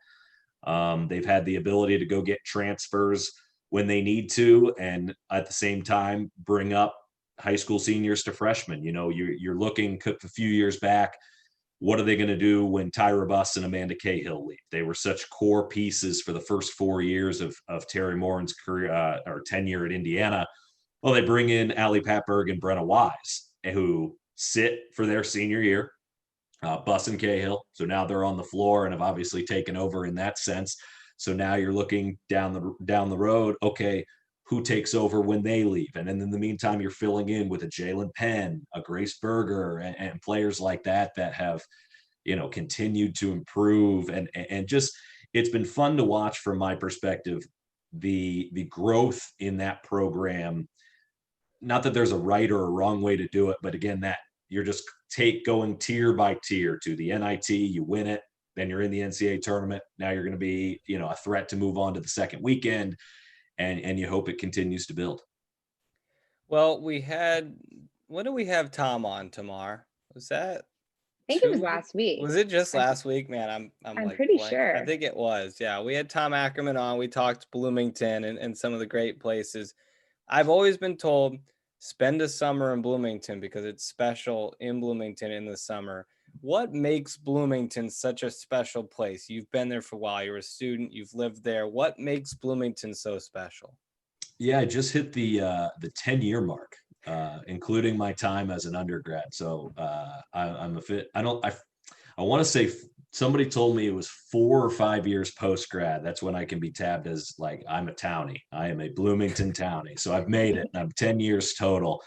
They've had the ability to go get transfers when they need to, and at the same time bring up high school seniors to freshmen. You're looking a few years back. What are they going to do when Tyra Buss and Amanda Cahill leave? They were such core pieces for the first 4 years of Terry Morin's career or tenure at Indiana. Well, they bring in Allie Patberg and Brenna Wise, who sit for their senior year, Buss and Cahill. So now they're on the floor and have obviously taken over in that sense. So now you're looking down the road. Okay, who takes over when they leave? And then in the meantime, you're filling in with a Jalen Penn, a Grace Berger, and players like that have, continued to improve. And just, it's been fun to watch from my perspective, the growth in that program. Not that there's a right or a wrong way to do it, but again, that you're just going tier by tier to the NIT, you win it, then you're in the NCAA tournament. Now you're going to be, a threat to move on to the second weekend. And you hope it continues to build. Well, when do we have Tom on tomorrow? Was that? I think it was last week. Was it just last week, man? I'm like pretty blank. sure. I think it was. Yeah, we had Tom Ackerman on. We talked Bloomington and some of the great places. I've always been told, spend a summer in Bloomington because it's special in Bloomington in the summer. What makes Bloomington such a special place? You've been there for a while. You're a student. You've lived there. What makes Bloomington so special? Yeah, I just hit the 10-year mark, including my time as an undergrad. So I'm a fit. I want to say somebody told me it was 4 or 5 years post grad. That's when I can be tabbed as like I'm a townie. I am a Bloomington townie. So I've made it. I'm 10 years total.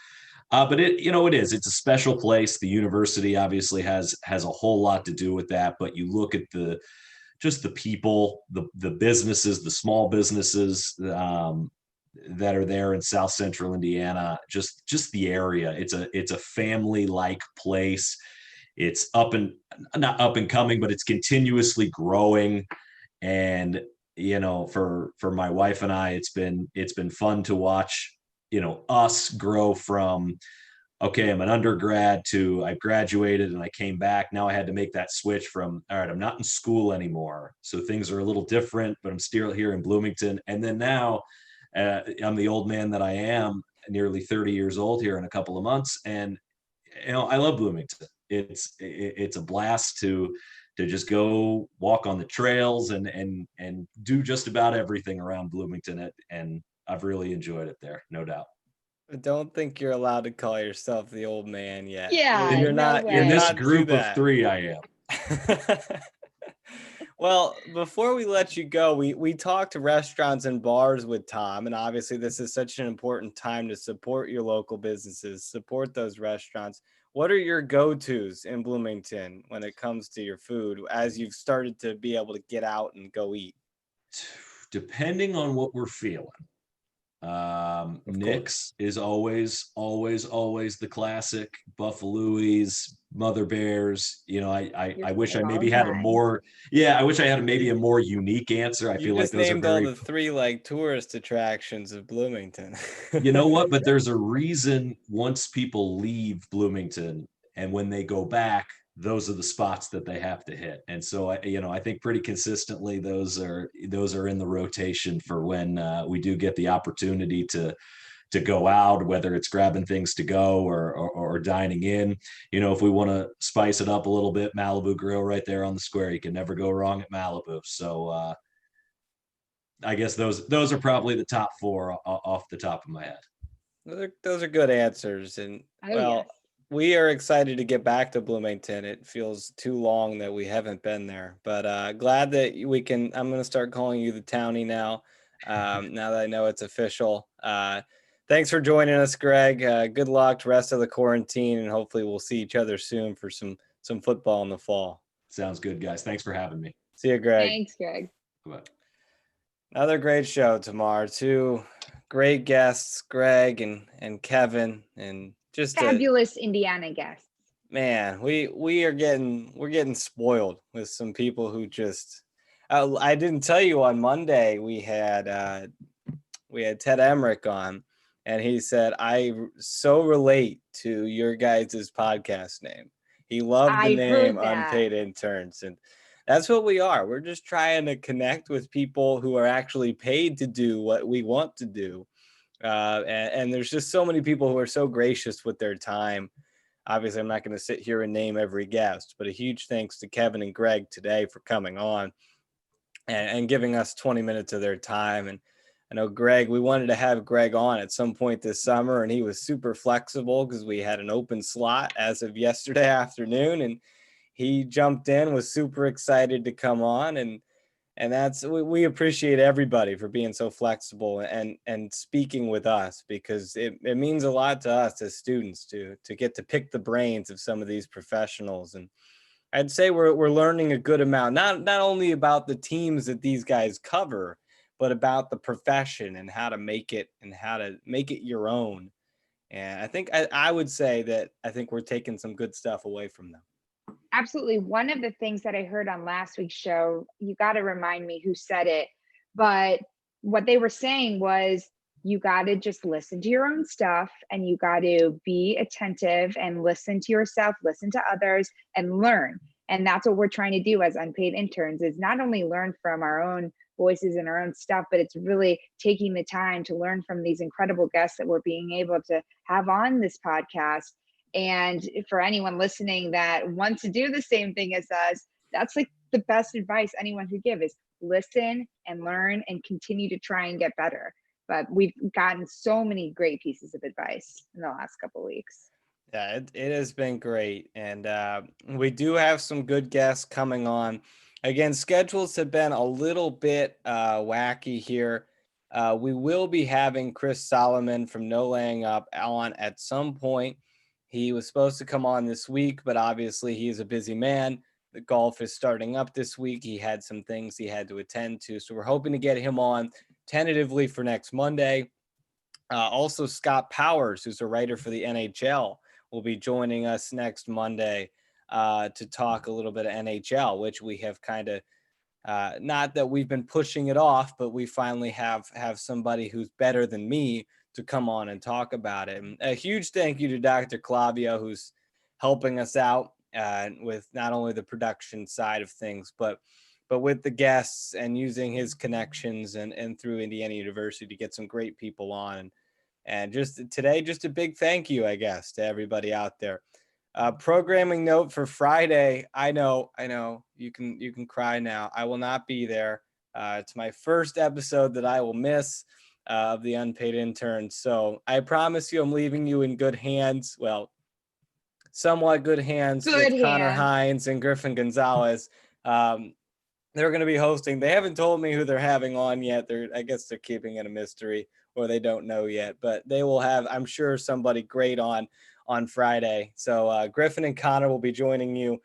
But it's a special place. The university obviously has a whole lot to do with that. But you look at the people, the businesses, the small businesses that are there in South Central Indiana, just the area. It's a family-like place. It's not up and coming, but it's continuously growing. And for my wife and I, it's been fun to watch us grow from, okay, I'm an undergrad to I graduated and I came back. Now I had to make that switch from, all right, I'm not in school anymore. So things are a little different, but I'm still here in Bloomington. And then now I'm the old man that I am, nearly 30 years old here in a couple of months. And, I love Bloomington. It's a blast to to just go walk on the trails and do just about everything around Bloomington. And I've really enjoyed it there, no doubt. I don't think you're allowed to call yourself the old man yet. Yeah, You're no not. way. You're In this not to group of that. 3, I am. Well, before we let you go, we talked to restaurants and bars with Tom, and obviously this is such an important time to support your local businesses, support those restaurants. What are your go-tos in Bloomington when it comes to your food as you've started to be able to get out and go eat? Depending on what we're feeling. Nick's is always the classic. Buffalo's, Mother Bears. You know, I wish I maybe had a more, I wish I had maybe a more unique answer. I You feel like just those are named all very, the 3 like tourist attractions of Bloomington. you know what, but there's a reason once people leave Bloomington and when they go back, those are the spots that they have to hit. And so I think pretty consistently those are in the rotation for when we do get the opportunity to go out, whether it's grabbing things to go or dining in. You know, if we want to spice it up a little bit, Malibu Grill right there on the square. You can never go wrong at Malibu. So I guess those are probably the top 4 off the top of my head. Those are good answers. And Yes. we are excited to get back to Bloomington. It feels too long that we haven't been there, but glad that we can. I'm going to start calling you the townie now. Now that I know it's official. Thanks for joining us, Greg. Good luck to the rest of the quarantine, and hopefully we'll see each other soon for some football in the fall. Sounds good, guys. Thanks for having me. See you, Greg. Thanks, Greg. Bye. Another great show tomorrow. 2 great guests, Greg and Kevin, and just Fabulous Indiana guests. Man, we're getting spoiled with some people who just. I didn't tell you on Monday we had Ted Emmerich on, and he said I so relate to your guys' podcast name. He loved the name Unpaid Interns, and that's what we are. We're just trying to connect with people who are actually paid to do what we want to do, and there's just so many people who are so gracious with their time. Obviously, I'm not going to sit here and name every guest, but a huge thanks to Kevin and Greg today for coming on and giving us 20 minutes of their time. And I know Greg, we wanted to have Greg on at some point this summer, and he was super flexible because we had an open slot as of yesterday afternoon, and he jumped in, was super excited to come on. And that's, we appreciate everybody for being so flexible and speaking with us, because it means a lot to us as students to get to pick the brains of some of these professionals. And I'd say we're learning a good amount, not only about the teams that these guys cover, but about the profession and how to make it your own. And I think I would say that I think we're taking some good stuff away from them. Absolutely. One of the things that I heard on last week's show, you got to remind me who said it, but what they were saying was you got to just listen to your own stuff, and you got to be attentive and listen to yourself, listen to others, and learn. And that's what we're trying to do as unpaid interns, is not only learn from our own voices and our own stuff, but it's really taking the time to learn from these incredible guests that we're being able to have on this podcast. And for anyone listening that wants to do the same thing as us, that's like the best advice anyone could give, is listen and learn and continue to try and get better. But we've gotten so many great pieces of advice in the last couple of weeks. Yeah, it has been great. And we do have some good guests coming on. Again, schedules have been a little bit wacky here. We will be having Chris Solomon from No Laying Up on at some point. He was supposed to come on this week, but obviously he is a busy man. The golf is starting up this week. He had some things he had to attend to. So we're hoping to get him on tentatively for next Monday. Also, Scott Powers, who's a writer for the NHL, will be joining us next Monday to talk a little bit of NHL, which we have kind of, not that we've been pushing it off, but we finally have somebody who's better than me to come on and talk about it. And a huge thank you to Dr. Clavio, who's helping us out with not only the production side of things, but with the guests and using his connections and through Indiana University to get some great people on. And just today, just a big thank you, I guess, to everybody out there. Programming note for Friday. I know. You can cry now. I will not be there. It's my first episode that I will miss of the Unpaid Interns. So I promise you, I'm leaving you in good hands. Well, somewhat good hands Good with Connor hands. Hines and Griffin Gonzalez. They're going to be hosting. They haven't told me who they're having on yet. I guess they're keeping it a mystery, or they don't know yet. But they will have, I'm sure, somebody great on Friday. So Griffin and Connor will be joining you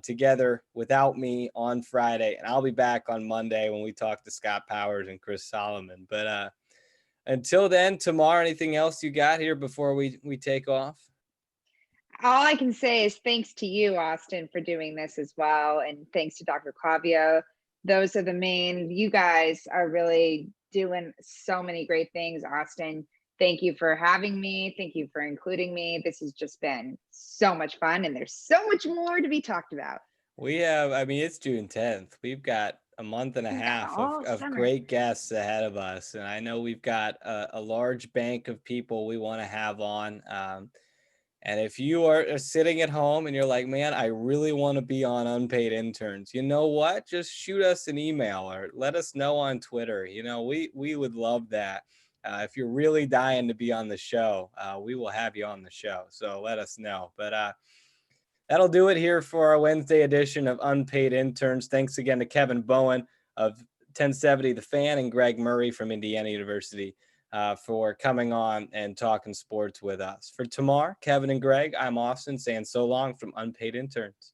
together without me on Friday, and I'll be back on Monday when we talk to Scott Powers and Chris Solomon. But until then, Tamar, anything else you got here before we take off? All I can say is thanks to you, Austin, for doing this as well. And thanks to Dr. Clavio. Those are the main, you guys are really doing so many great things. Austin, thank you for having me. Thank you for including me. This has just been so much fun, and there's so much more to be talked about. We have, I mean, it's June 10th. We've got a month and a half of great guests ahead of us. And I know we've got a large bank of people we want to have on. And if you are sitting at home and you're like, man, I really want to be on Unpaid Interns, you know what? Just shoot us an email or let us know on Twitter. You know, we would love that. If you're really dying to be on the show, we will have you on the show. So let us know. But that'll do it here for our Wednesday edition of Unpaid Interns. Thanks again to Kevin Bowen of 1070 The Fan and Greg Murray from Indiana University for coming on and talking sports with us. For Tamar, Kevin, and Greg, I'm Austin saying so long from Unpaid Interns.